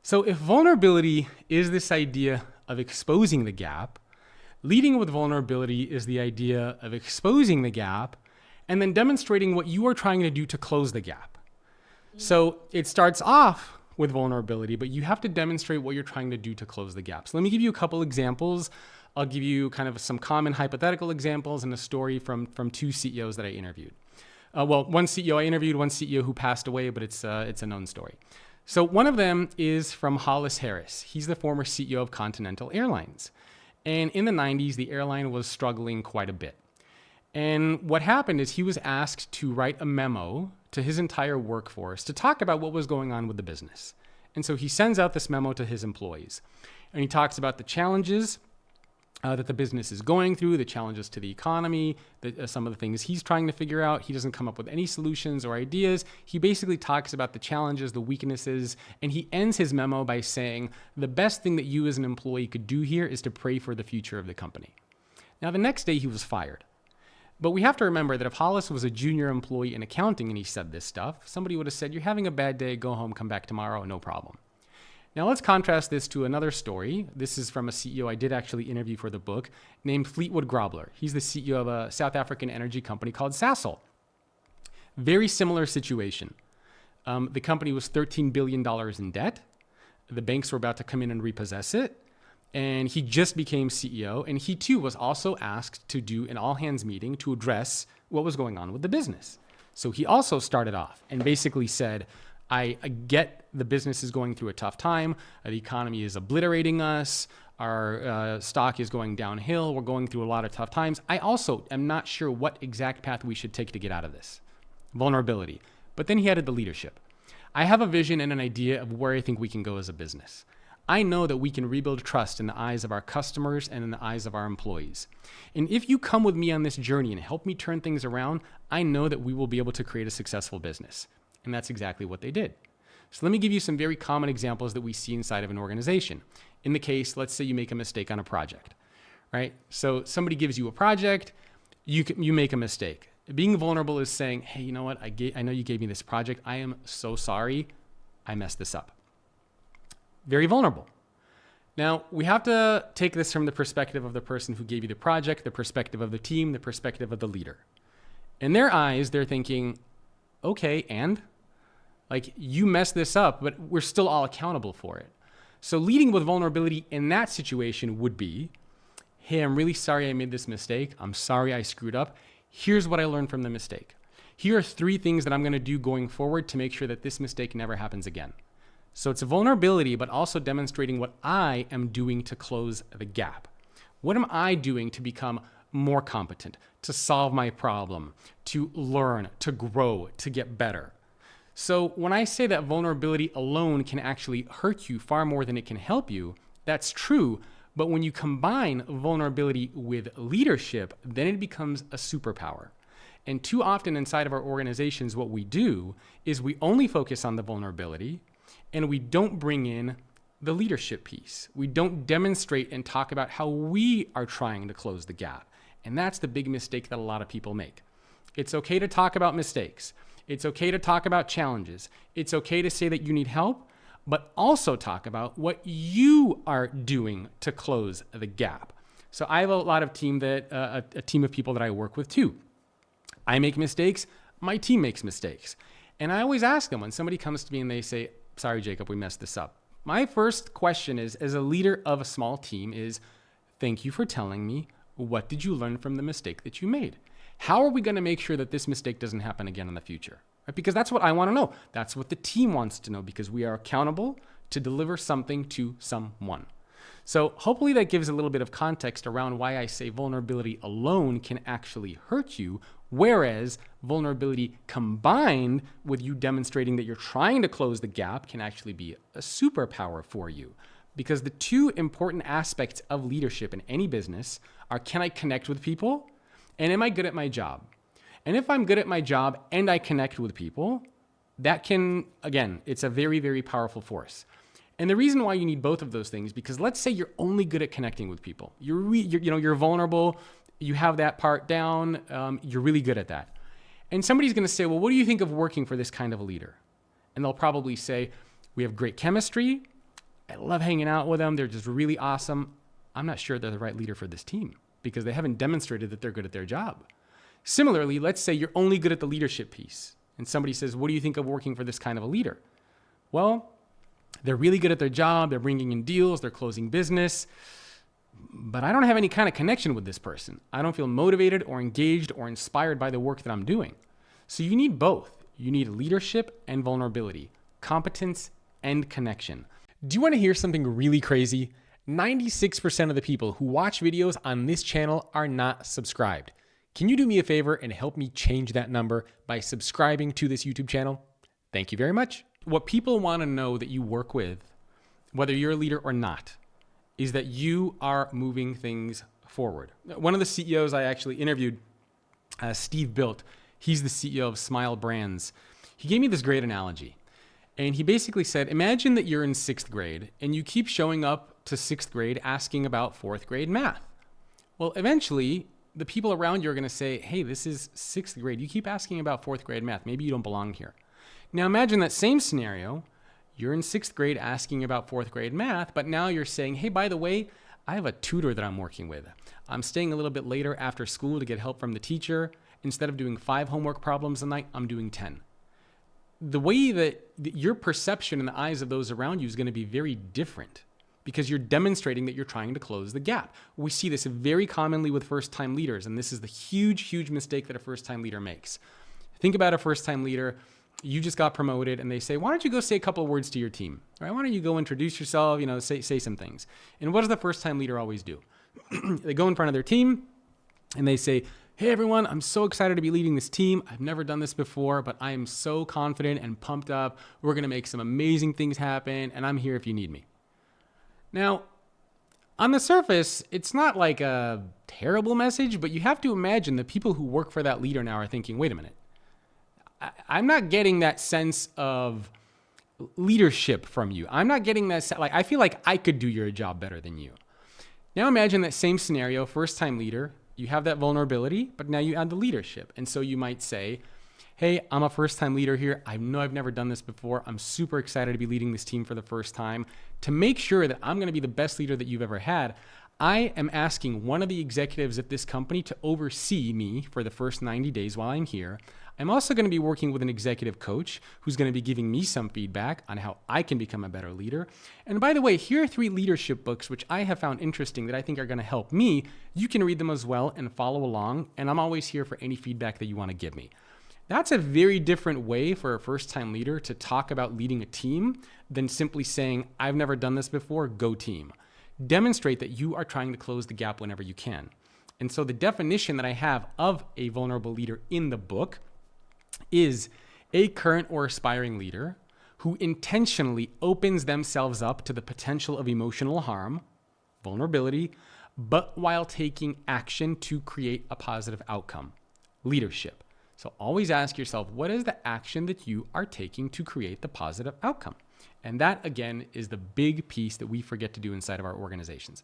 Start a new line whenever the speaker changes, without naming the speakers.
So if vulnerability is this idea of exposing the gap, leading with vulnerability is the idea of exposing the gap and then demonstrating what you are trying to do to close the gap. So it starts off with vulnerability, but you have to demonstrate what you're trying to do to close the gap. So let me give you a couple examples. I'll give you kind of some common hypothetical examples and a story from two CEOs that I interviewed. One CEO I interviewed, one CEO who passed away, but it's a known story. So one of them is from Hollis Harris. He's the former CEO of Continental Airlines. And in the 90s, the airline was struggling quite a bit. And what happened is he was asked to write a memo to his entire workforce to talk about what was going on with the business. And so he sends out this memo to his employees. And he talks about the challenges that the business is going through, the challenges to the economy, some of the things he's trying to figure out. He doesn't come up with any solutions or ideas. He basically talks about the challenges, the weaknesses, and he ends his memo by saying, the best thing that you as an employee could do here is to pray for the future of the company. Now, the next day he was fired. But we have to remember that if Hollis was a junior employee in accounting and he said this stuff, somebody would have said, you're having a bad day, go home, come back tomorrow, no problem. Now let's contrast this to another story. This is from a CEO I did actually interview for the book named Fleetwood Grobler. He's the CEO of a South African energy company called Sasol. Very similar situation. The company was $13 billion in debt. The banks were about to come in and repossess it. And he just became CEO. And he too was also asked to do an all hands meeting to address what was going on with the business. So he also started off and basically said, I get the business is going through a tough time. The economy is obliterating us. Our stock is going downhill. We're going through a lot of tough times. I also am not sure what exact path we should take to get out of this. Vulnerability. But then he added the leadership. I have a vision and an idea of where I think we can go as a business. I know that we can rebuild trust in the eyes of our customers and in the eyes of our employees. And if you come with me on this journey and help me turn things around, I know that we will be able to create a successful business. And that's exactly what they did. So let me give you some very common examples that we see inside of an organization. In the case, let's say you make a mistake on a project, right? So somebody gives you a project, you make a mistake. Being vulnerable is saying, hey, you know what? I know you gave me this project. I am so sorry. I messed this up. Very vulnerable. Now, we have to take this from the perspective of the person who gave you the project, the perspective of the team, the perspective of the leader. In their eyes, they're thinking, okay, and? Like, you messed this up, but we're still all accountable for it. So leading with vulnerability in that situation would be, hey, I'm really sorry I made this mistake. I'm sorry I screwed up. Here's what I learned from the mistake. Here are 3 things that I'm going to do going forward to make sure that this mistake never happens again. So it's a vulnerability, but also demonstrating what I am doing to close the gap. What am I doing to become more competent, to solve my problem, to learn, to grow, to get better? So when I say that vulnerability alone can actually hurt you far more than it can help you, that's true. But when you combine vulnerability with leadership, then it becomes a superpower. And too often inside of our organizations, what we do is we only focus on the vulnerability and we don't bring in the leadership piece. We don't demonstrate and talk about how we are trying to close the gap. And that's the big mistake that a lot of people make. It's okay to talk about mistakes. It's okay to talk about challenges. It's okay to say that you need help, but also talk about what you are doing to close the gap. So I have a lot of a team of people that I work with too. I make mistakes. My team makes mistakes. And I always ask them when somebody comes to me and they say, sorry, Jacob, we messed this up. My first question is, as a leader of a small team, is thank you for telling me, what did you learn from the mistake that you made? How are we going to make sure that this mistake doesn't happen again in the future? Right? Because that's what I want to know. That's what the team wants to know, because we are accountable to deliver something to someone. So hopefully that gives a little bit of context around why I say vulnerability alone can actually hurt you, whereas vulnerability combined with you demonstrating that you're trying to close the gap can actually be a superpower for you. Because the 2 important aspects of leadership in any business are, can I connect with people? And am I good at my job? And if I'm good at my job and I connect with people, that can, again, it's a very, very powerful force. And the reason why you need both of those things, because let's say you're only good at connecting with people. You're vulnerable. You have that part down. You're really good at that. And somebody's going to say, well, what do you think of working for this kind of a leader? And they'll probably say, we have great chemistry. I love hanging out with them. They're just really awesome. I'm not sure they're the right leader for this team because they haven't demonstrated that they're good at their job. Similarly, let's say you're only good at the leadership piece and somebody says, what do you think of working for this kind of a leader? Well, they're really good at their job. They're bringing in deals. They're closing business. But I don't have any kind of connection with this person. I don't feel motivated or engaged or inspired by the work that I'm doing. So you need both. You need leadership and vulnerability, competence and connection. Do you want to hear something really crazy? 96% of the people who watch videos on this channel are not subscribed. Can you do me a favor and help me change that number by subscribing to this YouTube channel? Thank you very much. What people want to know that you work with, whether you're a leader or not, is that you are moving things forward. One of the CEOs I actually interviewed, Steve Bilt, he's the CEO of Smile Brands. He gave me this great analogy. And he basically said, imagine that you're in 6th grade and you keep showing up to 6th grade asking about 4th grade math. Well, eventually, the people around you are going to say, hey, this is 6th grade. You keep asking about 4th grade math. Maybe you don't belong here. Now imagine that same scenario. You're in 6th grade asking about 4th grade math, but now you're saying, hey, by the way, I have a tutor that I'm working with. I'm staying a little bit later after school to get help from the teacher. Instead of doing 5 homework problems a night, I'm doing 10. The way that your perception in the eyes of those around you is going to be very different because you're demonstrating that you're trying to close the gap. We see this very commonly with first-time leaders, and this is the huge, huge mistake that a first-time leader makes. Think about a first-time leader. You just got promoted and they say, why don't you go say a couple of words to your team? All right, why don't you go introduce yourself, say some things. And what does the first-time leader always do? They go in front of their team and they say, hey everyone, I'm so excited to be leading this team. I've never done this before, but I am so confident and pumped up. We're going to make some amazing things happen and I'm here if you need me. Now, on the surface, it's not like a terrible message, but you have to imagine the people who work for that leader now are thinking, wait a minute. I'm not getting that sense of leadership from you. I'm not getting that, I feel like I could do your job better than you. Now imagine that same scenario, first-time leader, you have that vulnerability, but now you add the leadership. And so you might say, hey, I'm a first-time leader here. I know I've never done this before. I'm super excited to be leading this team for the first time. To make sure that I'm going to be the best leader that you've ever had, I am asking one of the executives at this company to oversee me for the first 90 days while I'm here. I'm also going to be working with an executive coach who's going to be giving me some feedback on how I can become a better leader. And by the way, here are 3 leadership books which I have found interesting that I think are going to help me. You can read them as well and follow along. And I'm always here for any feedback that you want to give me. That's a very different way for a first-time leader to talk about leading a team than simply saying, I've never done this before, go team. Demonstrate that you are trying to close the gap whenever you can. And so the definition that I have of a vulnerable leader in the book is a current or aspiring leader who intentionally opens themselves up to the potential of emotional harm, vulnerability, but while taking action to create a positive outcome, leadership. So always ask yourself, what is the action that you are taking to create the positive outcome? And that, again, is the big piece that we forget to do inside of our organizations.